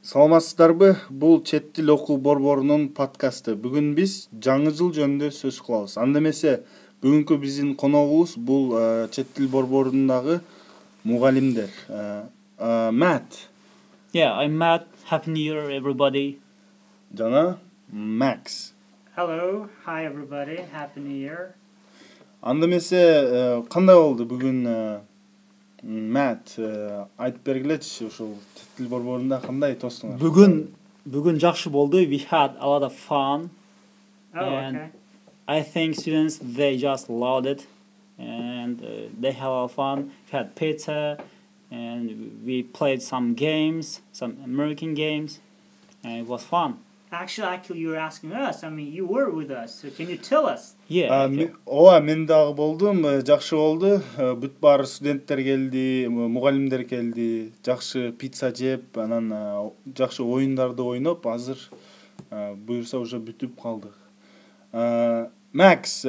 Саламатсыздарбы? Бул чет тил окуу борборунун подкасты. Бүгүн биз жаңы жыл жөнүндө сөз кылабыз. Анда эмесе бүгүнкү биздин коногубуз бул чет тил борборундагы мугалимдер. Matt Yeah, I'm Matt. Happy New Year, everybody. жана Max. Hello, hi everybody, Happy New Year. Анда эмесе кандай болду бүгүн Matt айтып бергилечи, ушул чет тил борборунда кандай тостуңар? Бүгүн жакшы болду. We had a lot of fun. Oh, And okay. I think students they just loved it, and they had a lot of fun. We had pizza, and we played some games, some American games, and it was fun. Actually, you were asking us. I mean, you were with us. So can you tell us? Yeah. Okay. Ооба, мен дагы болдум. Жакшы болду. Бүт баары студенттер келди, мугалимдер келди. Жакшы пицца жеп, анан жакшы оюндарды ойноп, азыр буюрса уже бүтүп калдык. Макс,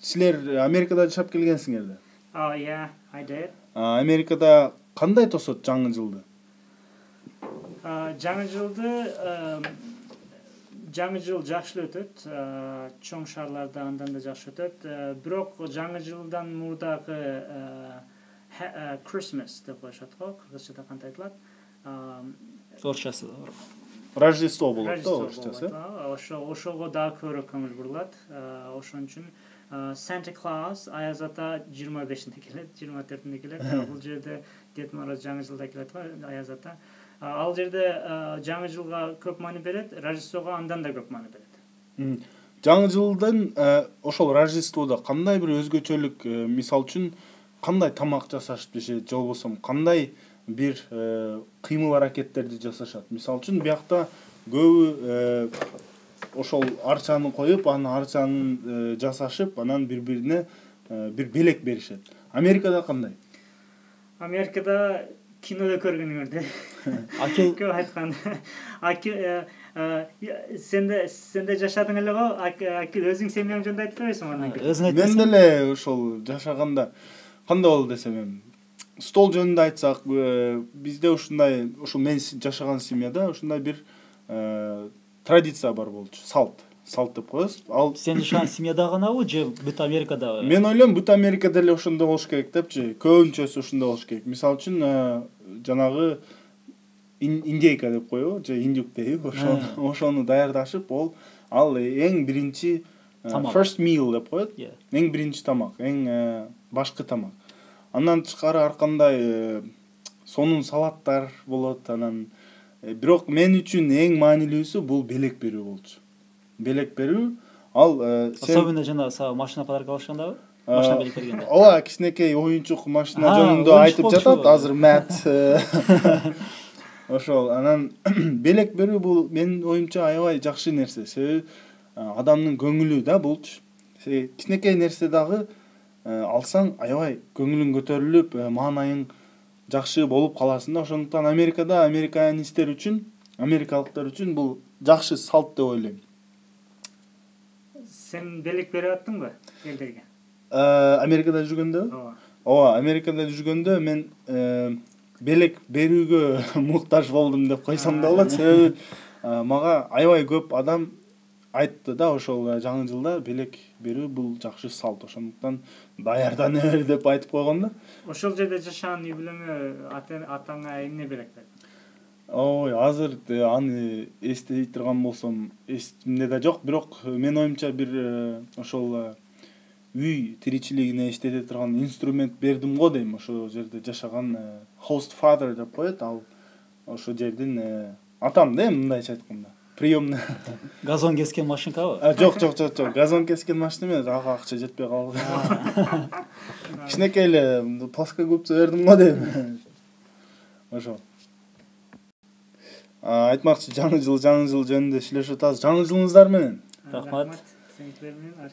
силер Америкада жашап келгенсиңер да? Oh, yeah, I did. Америкада кандай тосот жаңы жылды? Жаңы жыл жакшы өтөт. Чоң шаарларда андан да жакшы өтөт. Бирок жаңы жылдан мурдагы Christmas деп коюшат го. Кыргызчада кантип айтылат? Орысчасы. Рождество болот да, орусчасы. Ошого дагы көбүрөөк көңүл бурулат. Ошон үчүн Santa Claus Аяз ата 25-нде келет, 24-нде келет. Бул жерде Дед Мороз жаңы жылда келет го, Аяз ата. Ал жерде жаңы жылга көп маани берет, Рождествого андан да көп маани берет. Жаңы жылдан ошол Рождестводо кандай бир өзгөчөлүк, мисал үчүн кандай тамак жасашып жешет, же болбосо кандай бир кыймыл аракеттерди жасашат. Мисал үчүн биякта көбү ошол арчаны коюп, анан арчанын жасашып, анан бири-бирине бир белек беришет. Америкада кандай? Америкада кинода көргөнүңөрдү. Көп айткан. Сенде жашадың эле го? Өзүң семьяң жөнүндө айтып бересиң анан. Мен деле ошол жашаганда кандай болду десем, стол жөнүндө айтсак, бизде ушундай, ошол мен жашаган семьяда ушундай бир традиция бар болчу, салт деп коебуз. Ал Сен жашаган семьяда ганабы же бүт Америкада? Мен ойлойм, бүт Америкада эле ошондой болуш керек депчи. Көбүнчөсү ошондой болуш керек. Мисал үчүн жанагы индейка деп коебу, же индюк дейби, ошону даярдашып, ал эң биринчи first meal деп коет. Эң биринчи тамак, эң башкы тамак. Андан тышкары ар кандай сонун салаттар болот, анан бирок мен үчүн эң маанилүүсү бул белек берүү болчу. Белек берүү, ал Особенно жана машина подарка алышкандабы? Машина белек бергенде. Ооба, кичинекей оюнчук машина жөнүндө айтып жатат азыр Matt. Ошол, анан белек берүү бул менин оюмча аябай жакшы нерсе. Себеби адамдын көңүлү да булчу. Кичинекей нерсе дагы алсаң аябай көңүлүң көтөрүлүп, маанайың жакшы болуп каласың да. Ошондуктан Америкада американецтер үчүн, америкалыктар үчүн бул жакшы салт деп ойлойм. Сен белек берип аттыңбы элдерге? Америкада жүргөндө? Ооба, Америкада жүргөндө мен белек берүүгө муктаж болдум деп койсом да болот. Себеби мага аябай көп адам айтты да, ошол жаңы жылда белек берүү бул жакшы салт. Ошондуктан даярдана бер деп айтып койгон да. Ошол жерде жашаган үй бүлөңө атаңа эмне белек берди? Ой, азыр аны эстей турган болсом, эсимде да жок, бирок мен оюмча бир ошол үй тиричилигине иштете турган инструмент бердим го дейм. Ошол жерде жашаган host father деп коет, ал ошол жердин атам да, мындайча айтканда. Приемный. Газон кескен машинкабы? Жок. Газон кескен машина эмес, ага акча жетпей калды. Кичинекей эле плоскогубца бердим го дейм. Ошо. Айтмакчы, жаңы жыл жөнүндө сүйлөшүп атабыз. Жаңы жылыңыздар менен. Рахмат.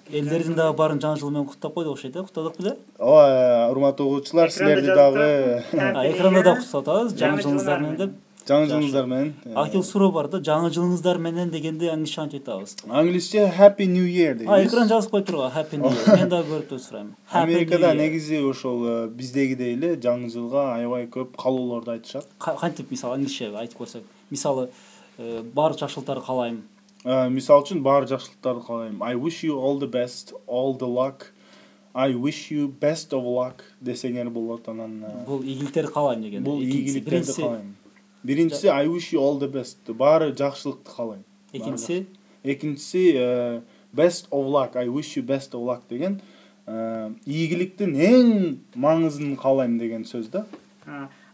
Элдердин дагы баарын жаңы жыл менен куттап койдук окшойт, куттадык беле? Ооба, урматтуу угуучулар, силерди дагы экранда да куттап атабыз жаңы жылыңыздар менен деп. жаңы жылыңыздар менен. Акил суроо бар да, жаңы жылыңыздар менен дегенде англисче кантип айтабыз? Англисче Happy New Year дейбиз. Экран жазып кой турган Happy New Year. Мен да көрүп сурайм. Америкада негизи ошол биздегидей эле жаңы жылга аябай көп каалоолорду айтышат. Кантип мисалы англисче айтып көрсөк. Мисалы бар жакшылыктарды каалайм. Мисал үчүн баары жакшылыктарды каалайм. I wish you all the best, all the luck. I wish you best of luck десеңер болот. Анан Бул ийгиликтерди каалайм деген. бул ийгиликтерди каалайм. Биринчиси I wish you all the best. Баары жакшылыкты каалайм. Экинчиси best of luck. I wish you best of luck деген ийгиликтин эң маңызын каалайм деген сөз да.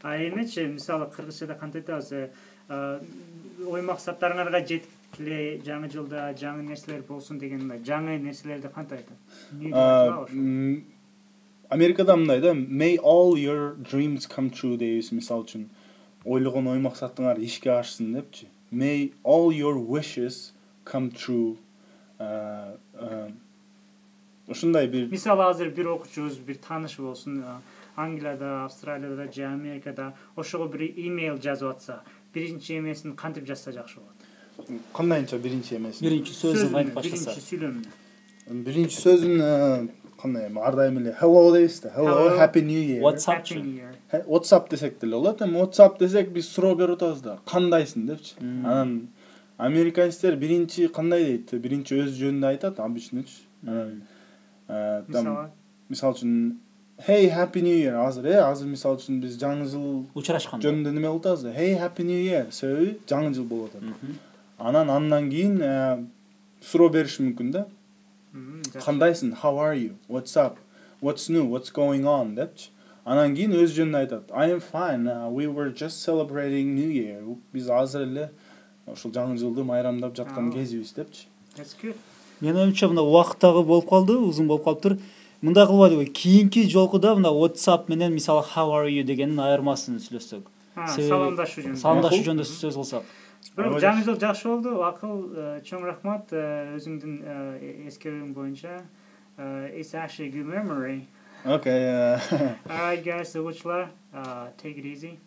Эмечи мисалы кыргызчада кантип айтабыз? Ой максаттарыңарга жеткиле, жаңы жылда жаңы нерселер болсун деген жаңы нерселерди кантип айтат? Америкада мындай да, may all your dreams come true дейбиз мисал үчүн. Ойлогон ой максатыңар ишке ашсын депчи. May all your wishes come true. Ушундай бир мисалы азыр бир окуучубуз, бир тааныш болсун, Англияда, Австралияда же Америкада ошого бир имейл жазып атса, биринчи эмесин кантип жазса жакшы болот? Кандайча биринчи эмесин? Биринчи сөзүн айтып баштаса. Биринчи сүйлөмүн. Биринчи сөзүн кандай ар дайым эле hello дейбиз да. Hello, happy new year. What's up? What's up десек деле болот. What's up десек биз суроо берип атабыз да. Кандайсың депчи. Анан американецтер биринчи кандай дейт? Биринчи өз жөнүндө айтат, обычныч. Мисал үчүн Hey happy new year. Азыр мисал үчүн биз жаңы жыл учурашканда жөнүндө неме кылып атабыз да. Hey happy new year. Себеби жаңы жыл болуп атат. Андан кийин суроо бериш мүмкүн да. Кандайсың? How are you? What's up? What's new? What's going on? депчи. Анан кийин өз жөнүндө айтат. I am fine. We were just celebrating New Year. Биз азыр эле ошол жаңы жылды майрамдап жаткан кезибиз депчи. That's good. Мен оюмча мына убакыттагы болуп калды, узун болуп калыптыр. Мындай кылбайдыбы? Кийинки жолкуда мына WhatsApp менен мисалы how are you дегенин айырмасын сүйлөсөк. Саламдашуу жөнүндө. Саламдашуу жөнүндө сөз кылсак. Бирок жаңы жыл жакшы болду. Акыл, чоң рахмат өзүңдүн эскерүүң боюнча. It's actually a good memory. Okay. All right guys, окуучулар, take it easy.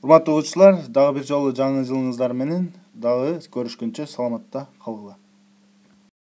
Урматтуу окуучулар, дагы бир жолу жаңы жылыңыздар менен дагы көрүшкөнчө саламатта калгыла.